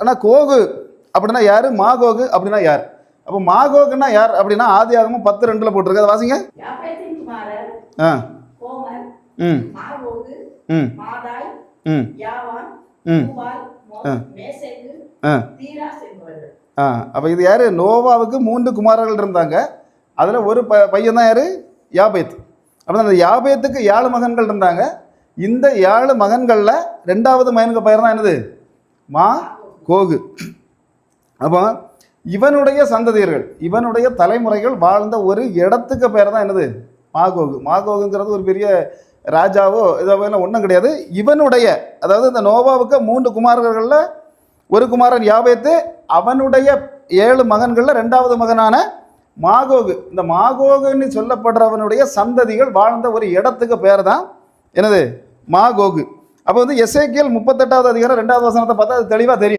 ஆனால் கோகு அப்படின்னா யார், மாகோகு அப்படின்னா யார்? அப்போ மாகோகுன்னா யார் அப்படின்னா ஆதியாகமம் 10:2 போட்டிருக்கு, அதை வாசிங்க. ஆ ம் ம் ம் அப்போ இது யார்? நோவாவுக்கு 3 குமாரர்கள் இருந்தாங்க. அதில் ஒரு பையன் தான் யார்? யாபேத். அப்போ அந்த யாபேத்துக்கு 7 மகன்கள் இருந்தாங்க. இந்த 7 மகன்களில் 2வது மகனுக்கு பெயர் தான் என்னது? மா கோகு. அப்போ இவனுடைய சந்ததியர்கள், இவனுடைய தலைமுறைகள் வாழ்ந்த ஒரு இடத்துக்கு பெயர் தான் என்னது? மாகோகு. மாகோகுங்கிறது ஒரு பெரிய ராஜாவோ இதோ ஒன்றும் கிடையாது. இவனுடைய, அதாவது இந்த நோவாவுக்கு 3 குமாரர்களில் ஒரு குமாரன் யாபேத்து, அவனுடைய 7 மகன்களில் 2வது மகனான மாகோகு. இந்த மாகோகுன்னு சொல்லப்படுறவனுடைய சந்ததிகள் வாழ்ந்த ஒரு இடத்துக்கு பேர் தான் என்னது? மாகோகு. அப்போ வந்து எசேக்கியேல் 38வது அதிகாரம் 2வது வசனத்தை பார்த்தா அது தெளிவாக தெரியும்.